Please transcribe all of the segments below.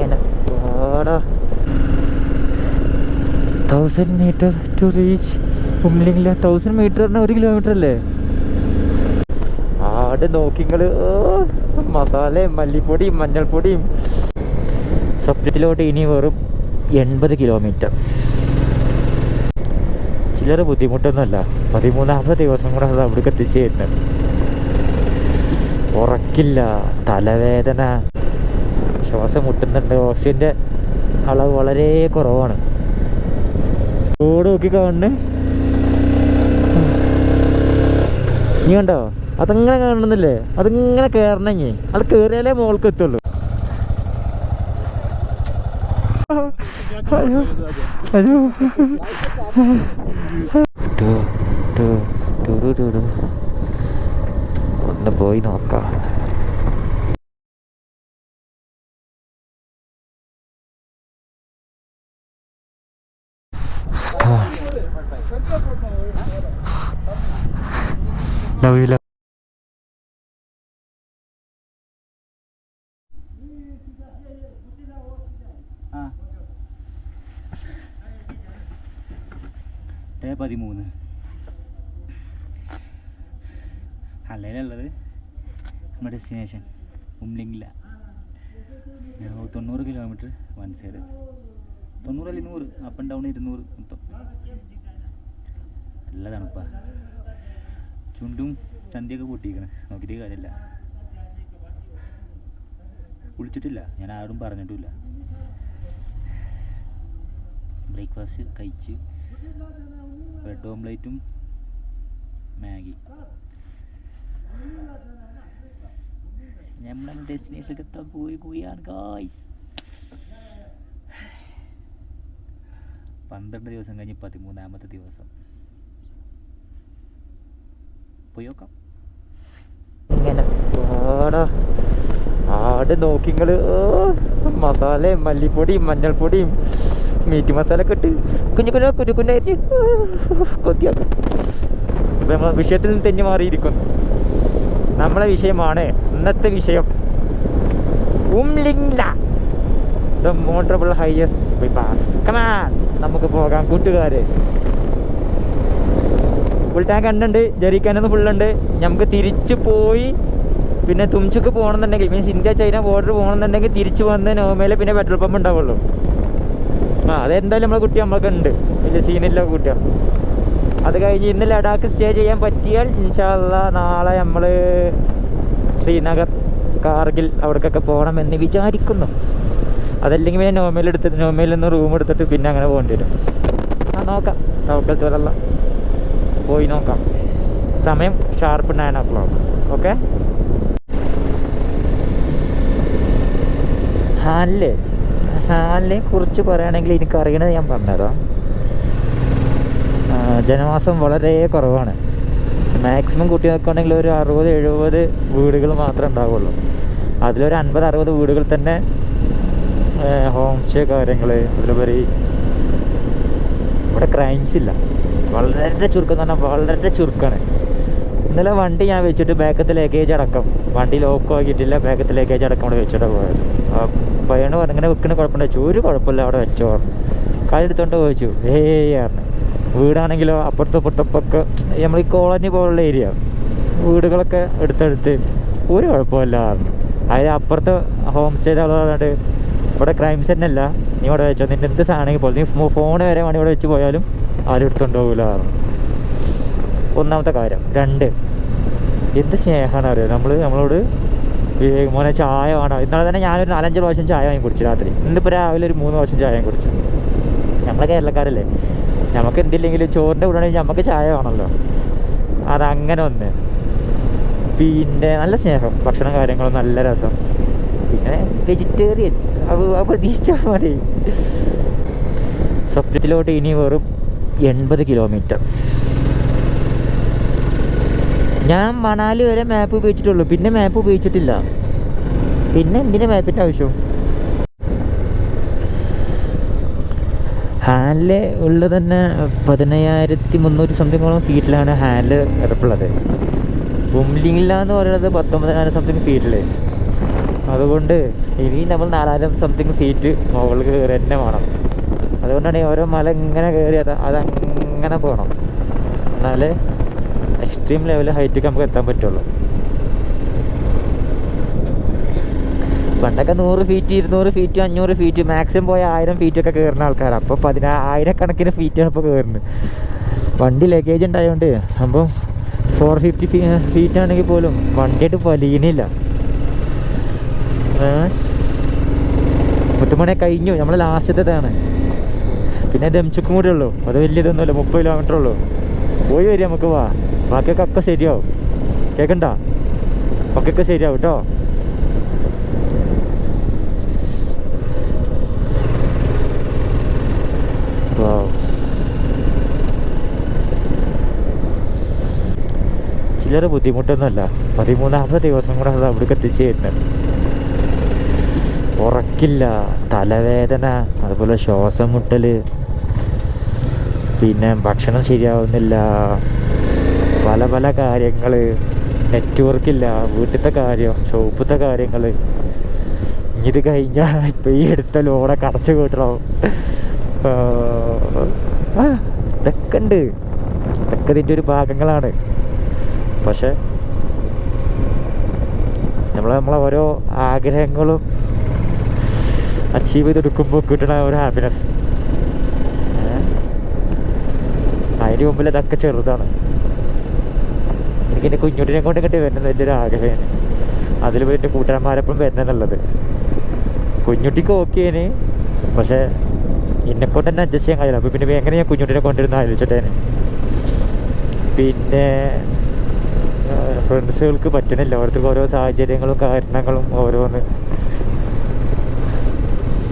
ഇങ്ങനെ പാടാ 1000 meter to reach Umlingla. 1000 meter പറഞ്ഞാൽ 1 kilometer അല്ലേ? ആടെ നോക്കിങ്ങള് മസാലയും മല്ലിപ്പൊടിയും മഞ്ഞൾപ്പൊടിയും. സ്വപ്നത്തിലോട്ട് ഇനി വെറും 80 kilometer. ചിലർ ബുദ്ധിമുട്ടൊന്നുമല്ല. 13ാമത്തെ ദിവസം കൂടെ അത് അവിടേക്ക് എത്തിച്ചു തരുന്നത്. ഉറക്കില്ല, തലവേദന, ശ്വാസം മുട്ടുന്നുണ്ട്, ഓക്സിജൻ്റെ അളവ് വളരെ കുറവാണ്. റോഡ് നോക്കി കാണുന്നു. നീ കണ്ടോ? അതങ്ങനെ കാണുന്നില്ലേ? അതിങ്ങനെ കയറണമെങ്കിൽ അത് കയറിയാലേ മുകൾക്ക് എത്തുള്ളൂ. അയ്യോ അയ്യോ ഒന്ന് പോയി നോക്കാം. ലവില ഡേ 13 അല്ലേലുള്ളത് നമ്മുടെ destination Umlingla. 90 kilometer one side, 90 അല്ലെങ്കിൽ 100, അപ്പ് ആൻഡ് ഡൗൺ 200 മൊത്തം. നല്ല തണുപ്പാ. ചുണ്ടും ചന്തിയൊക്കെ പൊട്ടിയിരിക്കണം. നോക്കിയിട്ട് കാര്യമില്ല. കുളിച്ചിട്ടില്ല, ഞാൻ ആരോടും പറഞ്ഞിട്ടില്ല. ബ്രേക്ക്ഫാസ്റ്റ് കഴിച്ച് ബ്രെഡ് ഓംലേറ്റും മാഗി. നമ്മൾ ഡെസ്റ്റിനേഷനിലേക്ക് എത്താൻ പോവുകയാണ് ഗായ്സ്. 12 ദിവസം കഴിഞ്ഞ് 13ാമത്തെ ദിവസം പോയി നോക്കാം. ഇങ്ങനെ പാടാ. ആടെ നോക്കിങ്ങള് മസാലയും മല്ലിപ്പൊടിയും മഞ്ഞൾപ്പൊടിയും മീറ്റ് മസാല ഒക്കെ ഇട്ട് കുഞ്ഞുകുഞ്ഞായിട്ട് കൊത്തിയാക്കും. ഇപ്പം നമ്മൾ വിഷയത്തിൽ നിന്ന് തെഞ്ഞു മാറിയിരിക്കുന്നു. നമ്മളെ വിഷയമാണ് ഇന്നത്തെ വിഷയം. Umlingla, the motorable highest bypass. Come on, നമുക്ക് പോകാം കൂട്ടുകാരെ. ഫുൾ ടാങ്ക് എണ്ണുണ്ട്, ജെറിക്കാനൊന്നും ഫുള്ളുണ്ട്. നമുക്ക് തിരിച്ച് പോയി പിന്നെ തുംചുക്ക് പോകണമെന്നുണ്ടെങ്കിൽ, മീൻസ് ഇന്ത്യ ചൈന ബോർഡർ പോകണമെന്നുണ്ടെങ്കിൽ തിരിച്ച് വന്ന് നോമയിൽ പിന്നെ പെട്രോൾ പമ്പ് ഉണ്ടാവുള്ളൂ. അതെന്തായാലും നമ്മളെ കുട്ടി നമ്മൾക്ക് ഉണ്ട്, വലിയ സീനില്ല കുട്ടിയാണ്. അത് കഴിഞ്ഞ് ഇന്ന് ലഡാക്ക് സ്റ്റേ ചെയ്യാൻ പറ്റിയാൽ ഇൻഷാ അല്ലാഹ് നാളെ നമ്മൾ ശ്രീനഗർ, കാർഗിൽ അവിടേക്കൊക്കെ പോകണമെന്ന് വിചാരിക്കുന്നു. അതല്ലെങ്കിൽ പിന്നെ നോമയിൽ നിന്ന് റൂം എടുത്തിട്ട് പിന്നെ അങ്ങനെ പോകേണ്ടി വരും. നോക്കാം, തവക്കൽത്തുവല്ല പോയി നോക്കാം. സമയം ഷാർപ്പ് 9 o'clock. ഓക്കെ. ഹാലിനെ കുറിച്ച് പറയുകയാണെങ്കിൽ എനിക്കറിയണത് ഞാൻ പറഞ്ഞുതരാം. ജനവാസം വളരെ കുറവാണ്. മാക്സിമം കൂട്ടി നോക്കുകയാണെങ്കിൽ ഒരു 60-70 വീടുകൾ മാത്രമേ ഉണ്ടാവുള്ളൂ. അതിലൊരു 50-60 വീടുകൾ തന്നെ ഹോം സ്റ്റേ കാര്യങ്ങൾ. അതിലുപരി ഇവിടെ ക്രൈംസ് ഇല്ല. വളരെ ചുരുക്കം എന്ന് പറഞ്ഞാൽ വളരെ ചുരുക്കമാണ്. ഇന്നലെ വണ്ടി ഞാൻ വെച്ചിട്ട് ബാക്കത്തെ ലഗേജ് അടക്കം, വണ്ടി ലോക്ക് ആക്കിയിട്ടില്ല, ബാക്കത്തെ ലഗേജ് അടക്കം അവിടെ വെച്ചിട്ട് പോയത്. പയ്യണ് പറഞ്ഞു ഇങ്ങനെ വെക്കണ കുഴപ്പമുണ്ടോ? ഒരു കുഴപ്പമില്ല, അവിടെ വെച്ചോ പറഞ്ഞു. കാലെടുത്തോണ്ട് ചോദിച്ചു. പറഞ്ഞു. വീടാണെങ്കിലോ അപ്പുറത്തൊക്കെ നമ്മൾ ഈ കോളനി പോലുള്ള ഏരിയ, വീടുകളൊക്കെ എടുത്തെടുത്ത് ഒരു കുഴപ്പമില്ല പറഞ്ഞു. അതിൽ അപ്പുറത്തെ ഹോം സ്റ്റേ ആളുകൊണ്ട് ഇവിടെ ക്രൈംസ് തന്നെ അല്ല, നീ ഇവിടെ വെച്ചോ, നിൻ്റെ എന്ത് സാധനം പോലെ നീ ഫോൺ വരെ വേണമെങ്കിൽ ഇവിടെ വെച്ച് പോയാലും ആരും എടുത്തുകൊണ്ട് പോകില്ല പറഞ്ഞു. ഒന്നാമത്തെ കാര്യം. 2, എന്ത് സ്നേഹമാണ് അറിയാം നമ്മളോട്. മോനെ ചായ വേണം. ഇന്നലെ തന്നെ ഞാനൊരു 4-5 പ്രാവശ്യം ചായ വാങ്ങി കുടിച്ചു രാത്രി. ഇന്നിപ്പോൾ രാവിലെ ഒരു 3 പ്രാവശ്യം ചായ വാങ്ങി കുടിച്ചു. നമ്മളെ കേരളക്കാരല്ലേ, നമുക്ക് എന്തില്ലെങ്കിലും ചോറിൻ്റെ കൂടെ ആണെങ്കിൽ നമുക്ക് ചായ വേണമല്ലോ. അതങ്ങനെ ഒന്ന്. പിന്നെ നല്ല സ്നേഹം, ഭക്ഷണം കാര്യങ്ങളും നല്ല രസം. പിന്നെ വെജിറ്റേറിയൻ, അത് പ്രതീക്ഷിച്ചാൽ മതി. സ്വപ്നത്തിലോട്ട് ഇനി വെറും 80 kilometer. ഞാൻ മണാലി വരെ മാപ്പ് ഉപയോഗിച്ചിട്ടുള്ളൂ, പിന്നെ മാപ്പ് ഉപയോഗിച്ചിട്ടില്ല. പിന്നെ എന്തിനാ മാപ്പിൻ്റെ ആവശ്യം? ഹാൻഡിൽ ഉള്ളത് തന്നെ 15,300 സംതിങ്ങോളം ഫീറ്റിലാണ് ഹാൻഡിൽ കിടപ്പുള്ളത്. ഉംലിംഗ്ല എന്ന് പറയുന്നത് 19,000 സംതിങ് ഫീറ്റിൽ. അതുകൊണ്ട് ഇനി നമ്മൾ 4000 സംതിങ് ഫീറ്റ് മുകളിൽ കയറി തന്നെ വേണം. അതുകൊണ്ടാണ് ഈ ഓരോ മല ഇങ്ങനെ കയറി അതങ്ങനെ പോകണം, എന്നാലേ എക്സ്ട്രീം ലെവൽ ഹൈറ്റിലേക്ക് നമുക്ക് എത്താൻ പറ്റുള്ളൂ. പണ്ടൊക്കെ 100 ഫീറ്റ് 200 ഫീറ്റ് 500 ഫീറ്റ് മാക്സിമം പോയ 1000 ഫീറ്റൊക്കെ കയറുന്ന ആൾക്കാരാണ്. അപ്പോൾ 10,000 ഫീറ്റാണ് ഇപ്പോൾ കയറുന്നത്. വണ്ടി ലഗേജ് ഉണ്ടായതുകൊണ്ട് സംഭവം 450 ഫീറ്റ് ആണെങ്കിൽ പോലും വണ്ടിയായിട്ട് വലിയണില്ല. മുത്തുമണി കഴിഞ്ഞു, നമ്മൾ ലാസ്റ്റത്തേതാണ്. പിന്നെ ദംചുക്കും കൂടെ ഉള്ളൂ, അത് വലിയതൊന്നുമല്ല, 30 കിലോമീറ്റർ ഉള്ളൂ. പോയി വരിക നമുക്ക്, വാ. ബാക്കിയൊക്കെ ഒക്കെ ശരിയാവും, കേൾക്കണ്ട, ഒക്കെ ശരിയാവും കേട്ടോ. ചില്ലറ ബുദ്ധിമുട്ടൊന്നുമല്ല. 13ാമത്തെ ദിവസം കൂടെ അത് അവിടേക്ക് എത്തിച്ചു തരുന്നത്. ഉറക്കില്ല, തലവേദന, അതുപോലെ ശ്വാസം മുട്ടൽ, പിന്നെ ഭക്ഷണം ശരിയാവുന്നില്ല, പല പല കാര്യങ്ങൾ, നെറ്റ്വർക്കില്ല, വീട്ടിലത്തെ കാര്യം, ഷോപ്പിലത്തെ കാര്യങ്ങൾ. ഇത് കഴിഞ്ഞാൽ ഇപ്പം ഈ എടുത്ത ലോണൊക്കെ അടച്ചു കൂട്ടണം. ഇതൊക്കെ ഉണ്ട്, ഇതൊക്കെ ഇതിൻ്റെ ഒരു ഭാഗങ്ങളാണ്. പക്ഷെ നമ്മളെ ഓരോ ആഗ്രഹങ്ങളും അച്ചീവ് ചെയ്തെടുക്കുമ്പോൾ കിട്ടുന്ന ഒരു ഹാപ്പിനെസ്, അതിന് മുമ്പിൽ ഇതൊക്കെ ചെറുതാണ്. എനിക്കെൻ്റെ കുഞ്ഞുട്ടിനെ കൊണ്ട് ഇങ്ങോട്ട് വരുന്നത് എൻ്റെ ഒരു ആഗ്രഹമാണ്. അതിൽ പോയി എൻ്റെ കൂട്ടുകാരന്മാരെപ്പം വരുന്നതെന്നുള്ളത്. കുഞ്ഞുട്ടിക്ക് ഓക്കേന്, പക്ഷേ എന്നെക്കൊണ്ട് തന്നെ അഡ്ജസ്റ്റ് ചെയ്യാൻ കഴിയില്ല. അപ്പോൾ പിന്നെ എങ്ങനെ ഞാൻ കുഞ്ഞുട്ടിനെ കൊണ്ടിരുന്ന് ആലോചിച്ചിട്ടേന്. പിന്നെ ഫ്രണ്ട്സുകൾക്ക് പറ്റണില്ല, ഓരോരുത്തർക്ക് ഓരോ സാഹചര്യങ്ങളും കാരണങ്ങളും ഓരോന്ന്.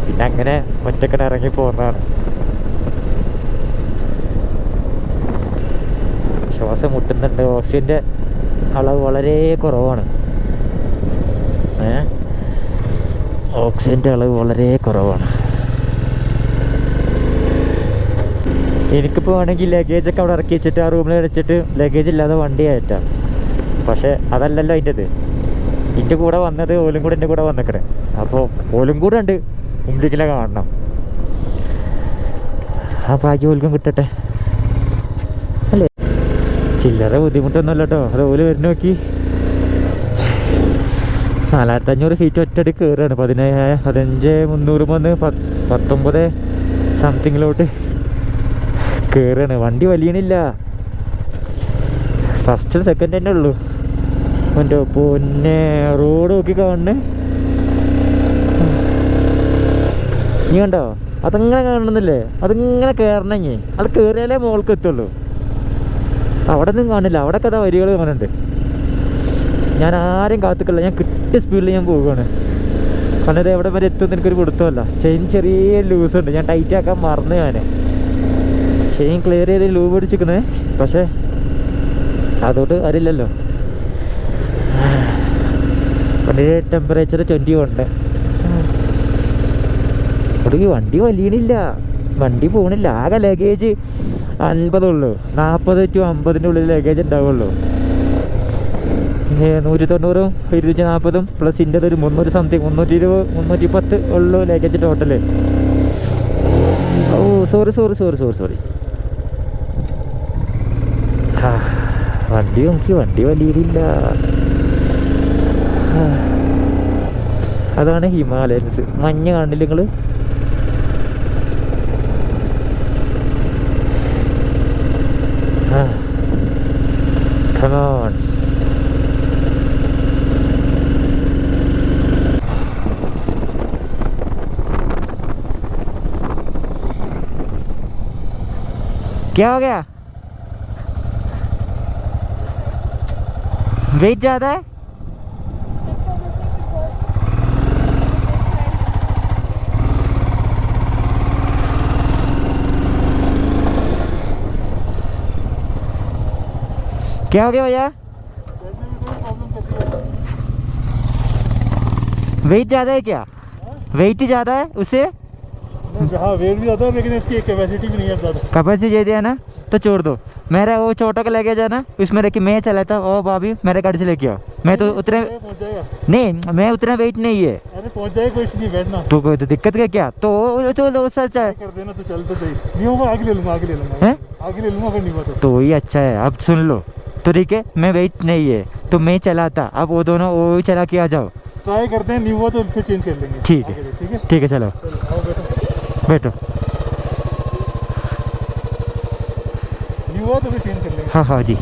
പിന്നെ അങ്ങനെ ഒറ്റക്കനെ ഇറങ്ങി പോകുന്നതാണ്. ശ്വാസം മുട്ടുന്നുണ്ട്, ഓക്സിജൻ്റെ അളവ് വളരെ കുറവാണ്. ഓക്സിജൻ്റെ അളവ് വളരെ കുറവാണ്. എനിക്കിപ്പോൾ വേണമെങ്കിൽ ലഗേജൊക്കെ അവിടെ ഇറക്കി വെച്ചിട്ട് ആ റൂമിൽ വെച്ചിട്ട് ലഗേജ് ഇല്ലാതെ വണ്ടി കയറ്റാം. പക്ഷേ അതല്ലല്ലോ അതിൻ്റെത്. എൻ്റെ കൂടെ വന്നത് ഓലും കൂടെ എൻ്റെ കൂടെ വന്നിക്കണേ. അപ്പോൾ ഓലും കൂടെ ഉണ്ട്, മുമ്പിലേക്കിലെ കാണണം. ആ ഭാഗ്യം ഓൽക്കും കിട്ടട്ടെ അല്ലേ. ചില്ലറ ബുദ്ധിമുട്ടൊന്നുമല്ല കേട്ടോ. അത് ഓല് വരുന്ന നോക്കി 4500 ഫീറ്റ് ഒറ്റടി കയറുകയാണ്. 15,300 19 സംതിങ്ങിലോട്ട് കയറുകയാണ്. വണ്ടി വലിയണില്ല, ഫസ്റ്റ് സെക്കൻഡ് തന്നെ ഉള്ളൂ. എൻ്റെ പൊന്നെ, റോഡ് നോക്കി കാണണേ. നീ കണ്ടോ, അതങ്ങനെ കാണുന്നില്ലേ, അതിങ്ങനെ കയറണേ. അത് കയറിയാലേ മുകൾക്ക് എത്തുള്ളൂ. അവിടെ ഒന്നും കാണില്ല, അവിടെ കഥ വരികൾ കാണുന്നുണ്ട്. ഞാൻ ആരും കാത്തിക്കില്ല, ഞാൻ കിട്ടിയ സ്പീഡിൽ ഞാൻ പോവുകയാണ്. കാരണം ഇത് എവിടെ വരെ എത്തുമെന്ന് എനിക്കൊരു കൊടുത്തമല്ല. ചെയിൻ ചെറിയ ലൂസുണ്ട്, ഞാൻ ടൈറ്റ് ആക്കാൻ മറന്നു. ഞാൻ ചെയിൻ ക്ലിയർ ചെയ്ത് ലൂബ് പിടിച്ചിരിക്കണേ, പക്ഷേ അതോട്ട് അറിയില്ലല്ലോ. വണ്ടിയുടെ ടെമ്പറേച്ചർ 21. ഒടുക്കി വണ്ടി വലിയണില്ല, വണ്ടി പോകണില്ല. ആകെ ലഗേജ് 50 ഉള്ളൂ. 40 to 50 ഉള്ളിൽ ലഗേജ് ഉണ്ടാവുള്ളൂ. 190 240 പ്ലസ് ഇൻ്റെത് ഒരു 300 സംതിങ്, 320 310 ഉള്ളൂ ലഗേജ് ടോട്ടല്. ഓ സോറി. വണ്ടി വലിയില്ല. അതാണ് ഹിമാലയൻസ്. മഞ്ഞ കാണില്ല നിങ്ങൾ? Come on. क्या हो गया? वेट ज़्यादा है? क्या हो गया भैया? वेट ज़्यादा है क्या? वेट ज़्यादा है उससे? हाँ वेट भी ज़्यादा है, लेकिन इसकी कैपेसिटी भी नहीं है ज़्यादा। कैपेसिटी दे ना तो छोड़ दो। मेरा वो छोटा का लेके जाना, उसमें रखी मैं चलाता। ओ भाभी मेरे गाड़ी से लेके आओ। मैं तो उतने नहीं, मैं उतना वेट नहीं है। अरे पहुंच जाए कोई नहीं बैठना तो कोई तो दिक्कत क्या क्या तो सच है कर देना तो चल तो सही नहीं होगा आगे ले लूंगा हैं? आगे ले लूंगा फिर नहीं हुआ तो वही अच्छा है। अब सुन लो तो ठीक है, मैं वेट नहीं है तो मैं चलाता, अब वो दोनों वो ही चला के आ जाओ। ट्राई करते हैं, नहीं हुआ तो फिर चेंज कर लेंगे। ठीक है ठीक है ठीक है, चलो चलो आओ बैठो। बैठो। नहीं हुआ तो फिर चेंज कर लेंगे। हाँ हाँ जी।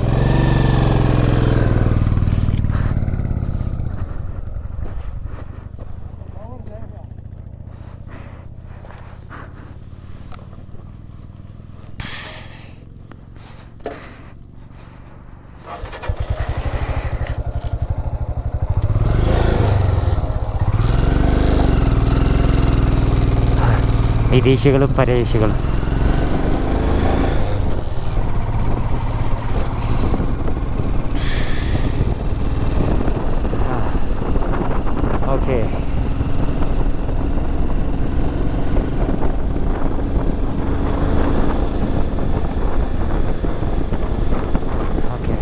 വിദേശികളും പരദേശികളും ഓക്കെ. ഓക്കെ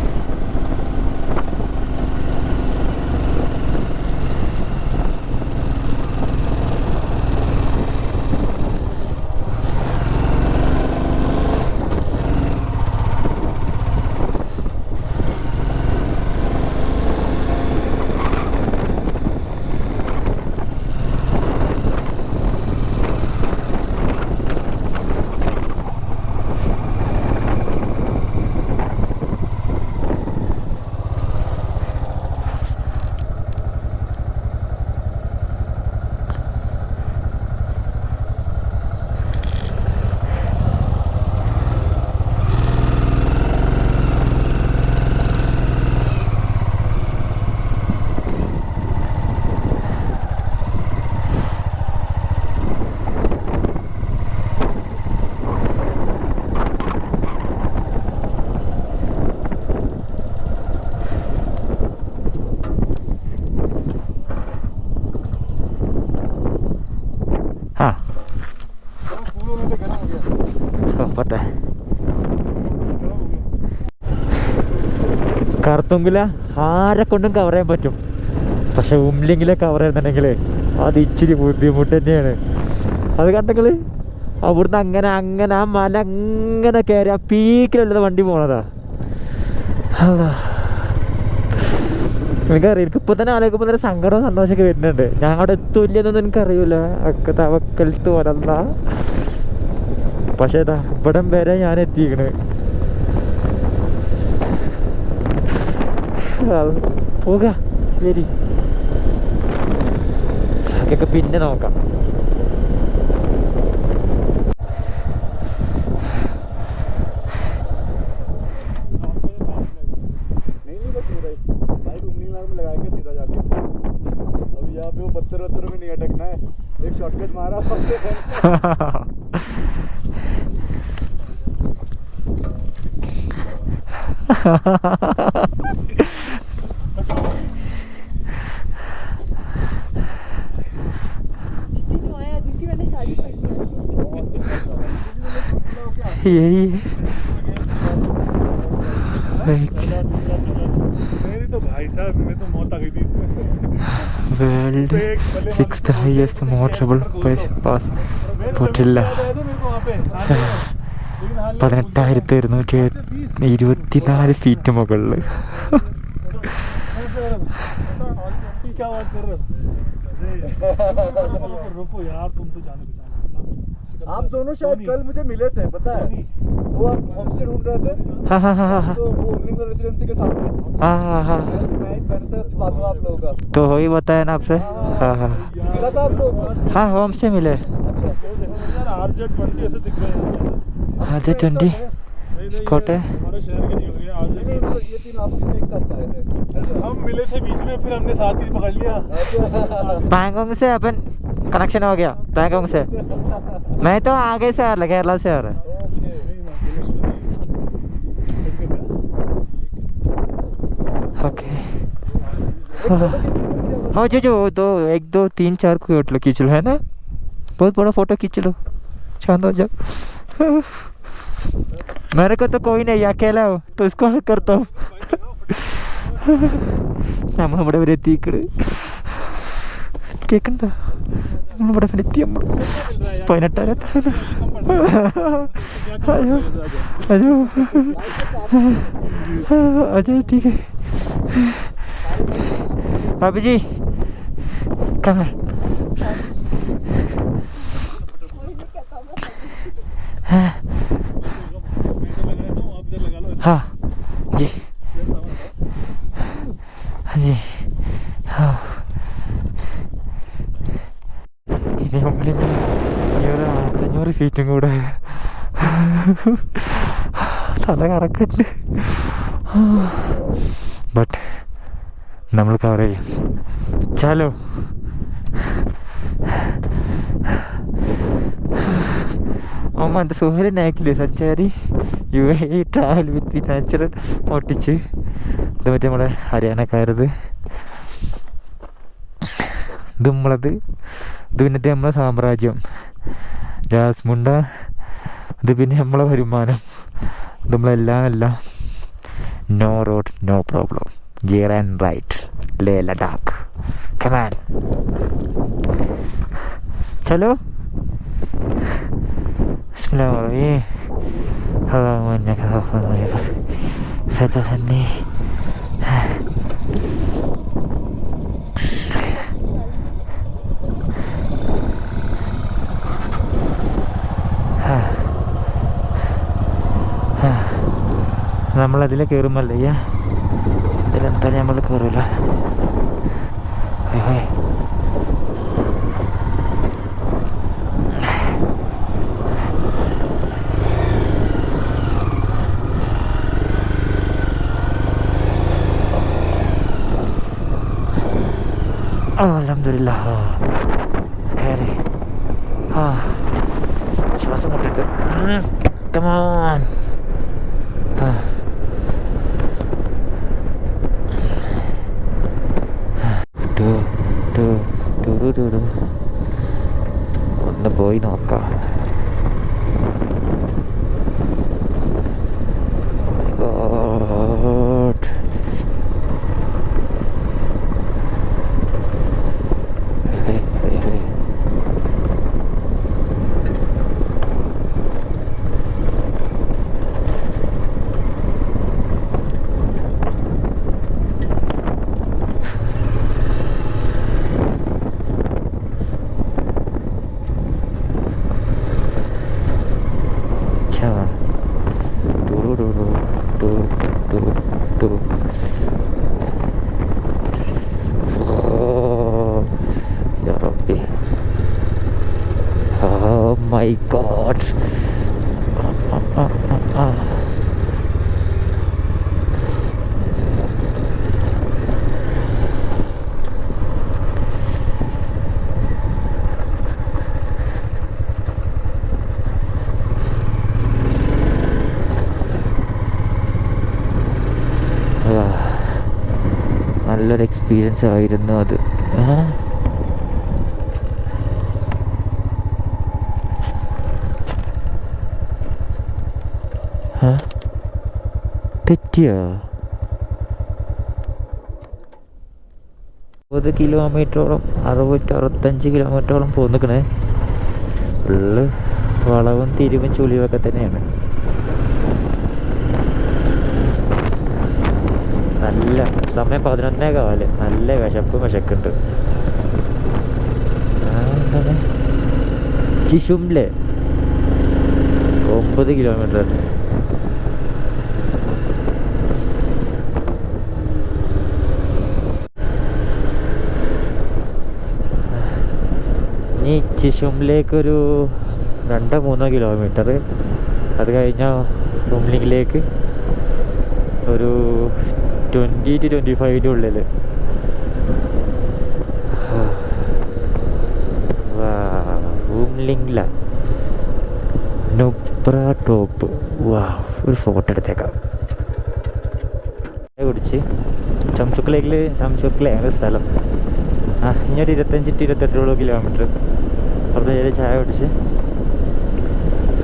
हाँ പറ്റേ കറുത്തെങ്കിൽ ആരെ കൊണ്ടും കവർ ചെയ്യാൻ പറ്റും. പക്ഷെ ഉമ്മിലെങ്കിലെ കവർ ചെയ്യുന്നുണ്ടെങ്കിൽ അത് ഇച്ചിരി ബുദ്ധിമുട്ട് തന്നെയാണ്. അത് കണ്ടെങ്കിൽ അവിടുന്ന് അങ്ങനെ അങ്ങനെ ആ മല അങ്ങനെ കയറി ആ പീക്കിലുള്ളത് വണ്ടി പോണതാ. അതാ എനിക്കറിയാം, എനിക്കിപ്പോൾ തന്നെ ആലോചിക്കുമ്പോൾ തന്നെ സങ്കടവും സന്തോഷമൊക്കെ വരുന്നുണ്ട്. ഞാൻ അവിടെ എത്തൂല്ലെന്നൊന്നും എനിക്കറിയില്ല. ഒക്കെ തവക്കൽത്ത് വരല്ല. പക്ഷേ ഇതാ ഇവിടം വരെ ഞാൻ എത്തിക്കണ്. പോക വരി, അതൊക്കെ പിന്നെ നോക്കാം. में नहीं अटकना है, एक शॉर्टकट मारा यही मेरी तो भाई साहब में तो मौत आ गई थी इसमें. World 6th highest motorable pass പൊട്ടില്ല. 18,124 ഫീറ്റ് മുകളിൽ. क्या बात कर रहे हो? रुको यार, तुम तो जाने आप दोनों शायद कल मुझे मिले थे, पता है? वो आप होमस्टे ढूंढ रहे थे हाँ हाँ हाँ हाँ तो वो ओमलिंग रेसिडेंसी के सामने. हाँ हाँ हाँ मैंने से बात हुआ आप लोगों का. तो हो ही बताया ना आपसे. हाँ हाँ मिला था आप लोग? हाँ होम से मिले. अच्छा यार RZ20 ऐसे दिख गए हैं. RZ20 कोटे हमारे शहर के नहीं हो गए आज. ये तीन आप एक साथ आए थे. हम मिले थे बीच में, फिर हमने साथ ही पकड़ लिया. पैंगोंग से अपन कनेक्शन हो गया. पैंगोंग से मैं तो आगे से आ रहा, केरला से आ रहा. ओके हाँ जो 1 2 3 4 फोटो खींच लो, है ना? बहुत बड़ा फोटो खींच लो, चांद हो जाओ. मेरे को तो कोई नहीं, अकेला हो तो इसको करता हूँ. നമ്മളിവിടെ വരെ എത്തിക്കട്. കേൾക്കണ്ട, നമ്മളിവിടെ എത്തി. നമ്മൾ 18 അയ്യോ അയ്യോ അജയ് ടീക്ക് ബാബുജി കമ. हाँ जी हाँ जी हाँ ഇനി മുമ്പിൽ 1500 ഫീറ്റും കൂടെ. തല കറക്കുന്നുണ്ട്. ബട്ട് നമ്മൾ കവർ ചെയ്യും. ചാലോ എൻ്റെ സുഹേൽ നാക്കില്ലേ സഞ്ചാരി UAE ട്രാവൽ വിത്ത് നാച്ചുറൽ ഒട്ടിച്ച്. ഇത് മറ്റേ നമ്മളെ ഹരിയാനക്കാരത്. ഇത് നമ്മളത്, ഇത് പിന്നത്തെ നമ്മളെ സാമ്രാജ്യം ജാസ്മുണ്ട. ഇത് പിന്നെ നമ്മളെ വരുമാനം. ഇത് നമ്മളെല്ലാം no road no problem. Gear and right Leh Ladakh. Come on ചലോ. Bismillahirrahmanirrahim. Allahumma innaka afuwwun tuhibbul fatahni. നമ്മളതിൽ കയറുമല്ലേ, ഇതിലെന്തായാലും നമ്മൾ കയറില്ല. അൽഹംദുലില്ലാഹ് കയറി. ശ്വാസം മുട്ടുണ്ട്. കമാൻ. ഒന്ന് പോയി നോക്കാം. Oh my God. നല്ലൊരു എക്സ്പീരിയൻസ് ആയിരുന്നു അത്. തെറ്റിയോ? 60 കിലോമീറ്ററോളം 65 കിലോമീറ്ററോളം പോന്നിക്കണേ. ഫുള്ള് വളവും തിരിവും ചുളിവൊക്കെ തന്നെയാണ്. നല്ല സമയം 11:15. നല്ല വിശക്കുണ്ട്. എന്താണ് ചിഷുംലെ 9 കിലോമീറ്റർ. ഇനി ചിഷുംലേക്കൊരു 2-3 കിലോമീറ്റർ. അത് കഴിഞ്ഞാൽ റുംലിംഗിലേക്ക് ഒരു 20 to 25 ഉള്ളിൽ. റുംലിംഗില നുബ്ര ടോപ്പ്. ഒരു ഫോട്ടോ എടുത്തേക്കാം. കുടിച്ച് ചംചുക്കിലേക്കാണ് സ്ഥലം. ഇനിയൊരു 25-28 കിലോമീറ്റർ അവിടെ ചായ കുടിച്ച്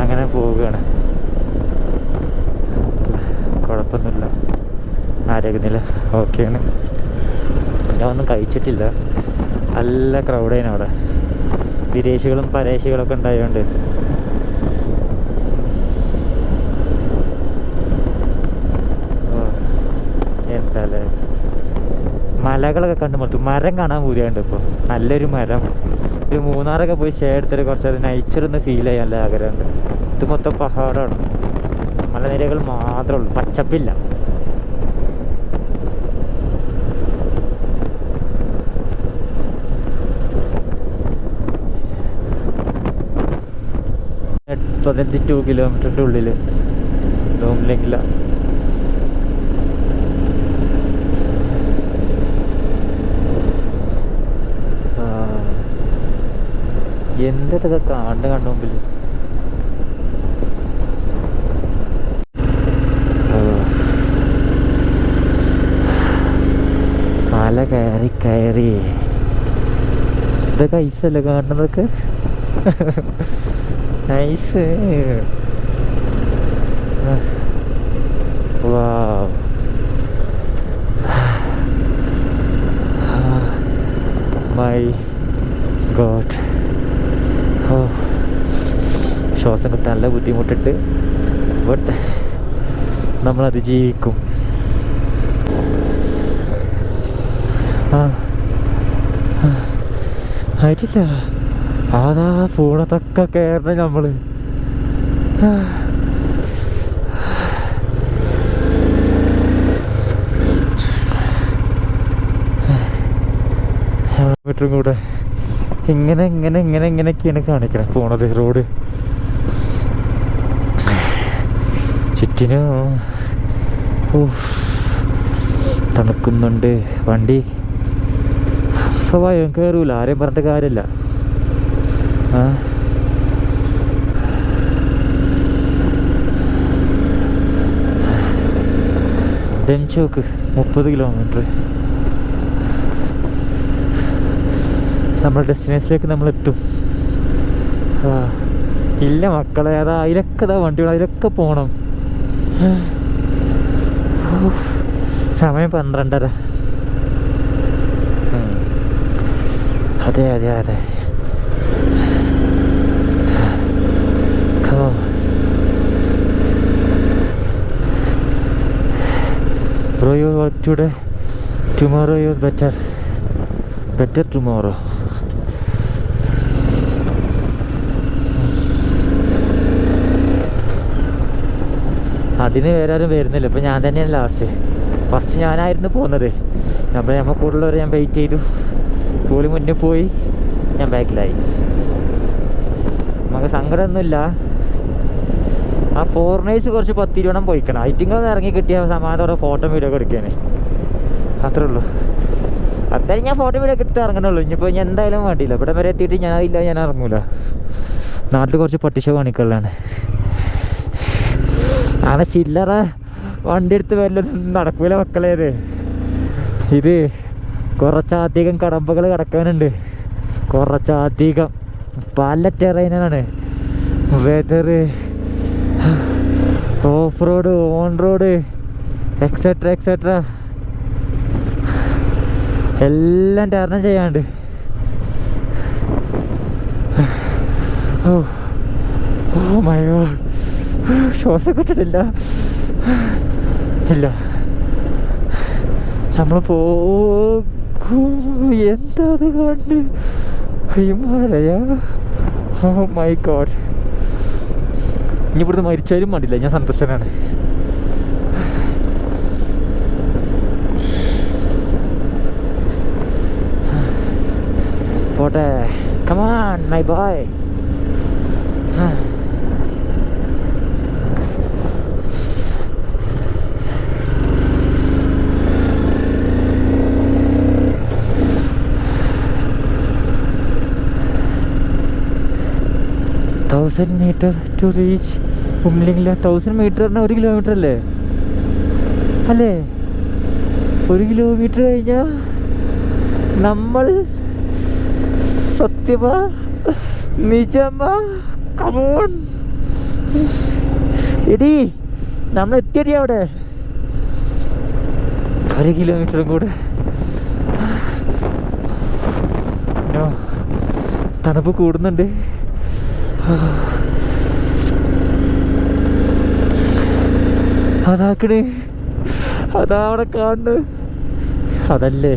അങ്ങനെ പോവുകയാണ്. കുഴപ്പമൊന്നുമില്ല, ആരോഗ്യനില ഓക്കെയാണ്. ഞാൻ ഒന്നും കഴിച്ചിട്ടില്ല. നല്ല ക്രൗഡായിരുന്നു അവിടെ. വിദേശികളും പരേശികളൊക്കെ ഉണ്ടായതുകൊണ്ട്. എന്താല്ലേ മലകളൊക്കെ കണ്ടു മൊത്തം. മരം കാണാൻ പൂതിയുണ്ട് ഇപ്പോൾ. നല്ലൊരു മരം. ഒരു മൂന്നാറൊക്കെ പോയി സ്റ്റേ എടുത്തിട്ട് കുറച്ച് നേച്ചറൊന്ന് ഫീൽ ചെയ്യാൻ നല്ല ആഗ്രഹമുണ്ട്. ഇത് മൊത്തം പഹാടാണ്, മലനിരകൾ മാത്രമേ ഉള്ളൂ, പച്ചപ്പില്ല. പതിനഞ്ച് 2 കിലോമീറ്ററിൻ്റെ ഉള്ളിൽ തോന്നില്ലെങ്കില. എന്തൊക്കെ കണ്ടു മുമ്പിൽ. മല കയറി കയറി ഇതൊക്കെ ഐസല്ലേ കാണുന്നതൊക്കെ. നൈസ്. വാവ്. My god. ഓ, ശ്വാസം കിട്ടാൻ നല്ല ബുദ്ധിമുട്ടിട്ട്, ബട്ട് നമ്മളത് ജീവിക്കും. ആയിട്ടില്ല. അതാ ഫോണത്തൊക്കെ കയറണ നമ്മള്. മീറ്ററും കൂടെ ഇങ്ങനെയൊക്കെയാണ് കാണിക്കണേ പോണത് റോഡ്. ചുറ്റിനും തണുക്കുന്നുണ്ട്. വണ്ടി സ്വാഭാവികം കയറൂല, ആരെയും പറഞ്ഞിട്ട് കാര്യമില്ല. ഡെൻചോക്ക് 30 കിലോമീറ്റർ. നമ്മുടെ ഡെസ്റ്റിനേഷനിലേക്ക് നമ്മൾ എത്തും. ഇല്ല മക്കളെ, അതാ അതിലൊക്കെ വണ്ടികൾ, അതിലൊക്കെ പോകണം. സമയം 12:30. അതെ അതെ അതെ. Bro, you work today. Tomorrow you're better tomorrow. അതിന് വേറെ ആരും വരുന്നില്ല. ഇപ്പം ഞാൻ തന്നെയാണ് ലാസ്റ്റ്. ഫസ്റ്റ് ഞാനായിരുന്നു പോകുന്നത്. അപ്പോൾ നമ്മൾ കൂടുതലുള്ളവരെ ഞാൻ വെയിറ്റ് ചെയ്തു. പോളി മുന്നേ പോയി, ഞാൻ ബാക്കിലായി. നമുക്ക് സങ്കടമൊന്നുമില്ല. ആ ഫോറിനേഴ്സ് കുറച്ച് 10-20 പോയിക്കണം. ഐറ്റിങ്ങളൊന്നും ഇറങ്ങി കിട്ടിയ സമാധാനത്തോടെ ഫോട്ടോ വീഡിയോ ഒക്കെ എടുക്കാൻ. അത്രേ ഉള്ളൂ. എന്തായാലും ഞാൻ ഫോട്ടോ വീഡിയോ ഒക്കെ എടുത്ത് ഇറങ്ങണുള്ളൂ. ഇനിയിപ്പോൾ ഞാൻ എന്തായാലും വേണ്ടിയില്ല. ഇവിടെ വരെ എത്തിയിട്ട് ഞാൻ ഇറങ്ങൂല. നാട്ടിൽ കുറച്ച് പട്ടിഷ പണിക്കുള്ളതാണ്. അങ്ങനെ ചില്ലറ വണ്ടി എടുത്ത് വല്ലതും നടക്കൂല മക്കളേത്. ഇത് കുറച്ചധികം കടമ്പകൾ കിടക്കാനുണ്ട്. കുറച്ചധികം പല ടെറൈനാണ്. Weather, off road, on road, etcetera എല്ലാം ടർണം ചെയ്യാണ്ട്. ഓ മൈ ഗോഡ്, ശ്വാസം കിട്ടിട്ടില്ല. ഇല്ല, നമ്മൾ പോകും. എന്താ അത് കണ്ട് ഹിമാലയ. Oh my God. ഇനി ഇവിടുന്ന് മരിച്ചാലും മടിയില്ല, ഞാൻ സന്തോഷനാണ്. പോട്ടെ. Come on my boy. meter to reach Umling La. 1000 metre പറഞ്ഞാൽ 1 കിലോമീറ്റർ അല്ലേ? 1 കിലോമീറ്റർ കഴിഞ്ഞാൽ നമ്മൾ സത്യമാ നിജമാ കമോൺ എടി, നമ്മൾ എത്തിയടി അവിടെ. 1 കിലോമീറ്ററും കൂടെ. പൊന്നോ, തണുപ്പ് കൂടുന്നുണ്ട്. അതാക്കണ്, അതാ അവിടെ കാണുന്നു. അതല്ലേ,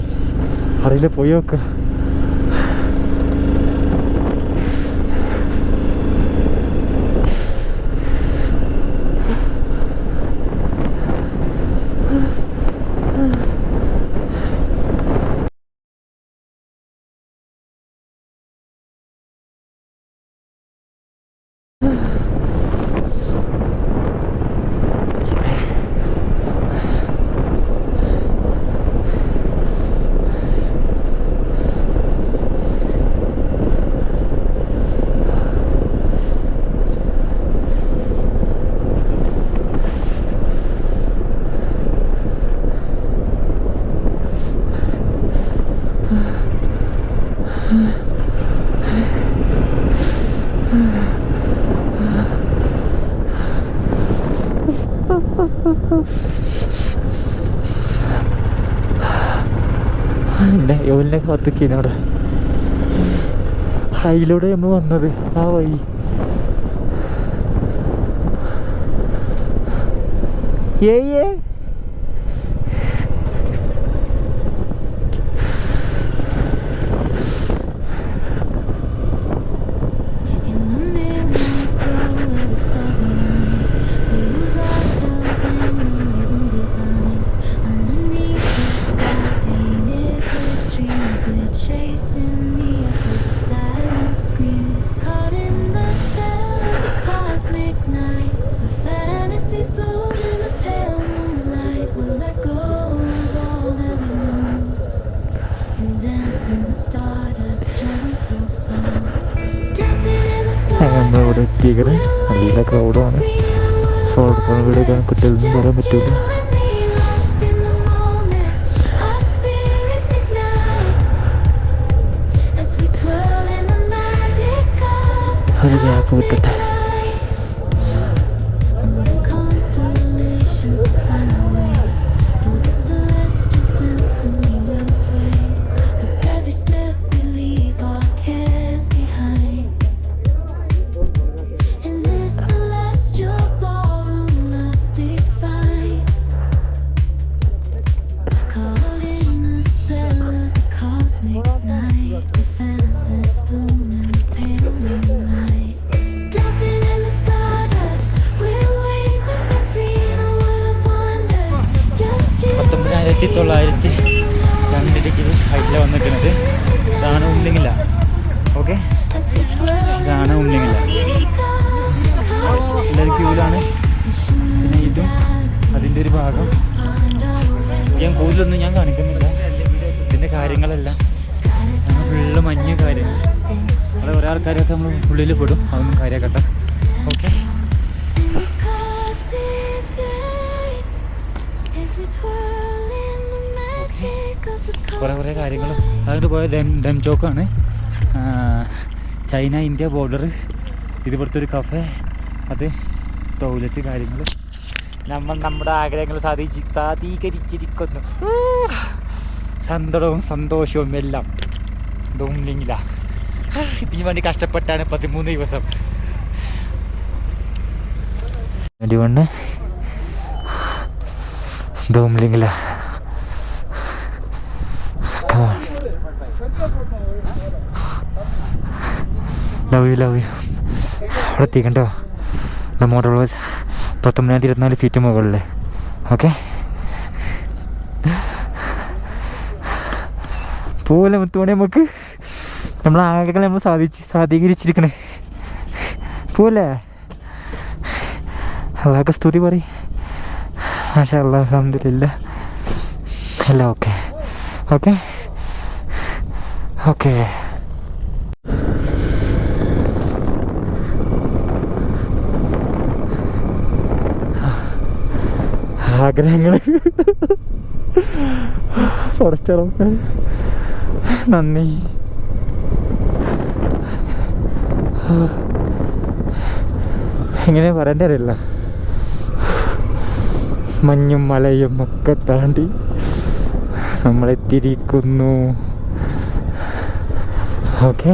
അറിയില്ല, പോയി നോക്ക. യോലിനെ കാത്തിക്കാണ് അവിടെ. അതിലൂടെ നമ്മൾ വന്നത്, ആ വഴി. ഏയ് നമ്മളിവിടെ എത്തിയേക്കണേ. നല്ല ക്രൗഡാണ്. ഫോട്ടോ വീഡിയോ എടുക്കാൻ കുട്ടികളൊന്നും പറയാൻ പറ്റൂല. അത് ഗ്യാപ്പ് വിട്ടിട്ടെ. ഹൈറ്റിലാണ് വന്നിരിക്കുന്നത്. ഇതാണ് ഉള്ളിങ്ങില്ല. ഓക്കെ, ഇതാണ് ഉള്ളിങ്ങില്ല. എല്ലാവരും ക്യൂവിലാണ്. പിന്നെ ഇതും അതിൻ്റെ ഒരു ഭാഗം. ഞാൻ കൂടുതലൊന്നും ഞാൻ കാണിക്കുന്നില്ല. ഇതിൻ്റെ കാര്യങ്ങളെല്ലാം ഫുള്ള് മഞ്ഞ് കാര്യങ്ങൾ. അത് ഓരോ ആൾക്കാരൊക്കെ നമ്മൾ ഉള്ളിൽ പെടും. അതൊന്നും കാര്യമാക്കട്ടെ. ഓക്കെ, കുറേ കാര്യങ്ങളും. അതുകൊണ്ട് പോയ ഡംചോക്കാണ്, ചൈന ഇന്ത്യ ബോർഡർ. ഇത് ഇവിടുത്തെ ഒരു കഫേ, അത് ടോയ്ലറ്റ് കാര്യങ്ങൾ. നമ്മൾ നമ്മുടെ ആഗ്രഹങ്ങൾ സാധീകരിച്ചിരിക്കുന്നു. സന്തോഷവും സന്തോഷവും എല്ലാം ദോംലിംഗില. ഇതിന് വേണ്ടി കഷ്ടപ്പെട്ടാണ് 13 ദിവസം. 21 ദോംലിംഗില. ലവ് യു അവിടെ എത്തിക്കണ്ടോ. മോട്ടോർ ബസ് 1924 ഫീറ്റ് മുകളിൽ. ഓക്കെ, പോലെ മുത്തുമണി നമുക്ക് നമ്മളെ ആഗ്രഹങ്ങൾ നമ്മൾ സാധീകരിച്ചിരിക്കണേ പോലെ. അള്ളാഹ്ക്ക് സ്തുതി പറയും. മാഷാ അല്ലാഹ്, അൽഹംദുലില്ലാ. എല്ലാം ഓക്കെ ഓക്കെ ഓക്കെ. ആഗ്രഹങ്ങൾ കുറച്ചിറക്ക. നന്ദി. എങ്ങനെ പറയേണ്ട അറിയില്ല. മഞ്ഞും മലയും ഒക്കെ താണ്ടി നമ്മളെത്തിയിരിക്കുന്നു. ഓക്കെ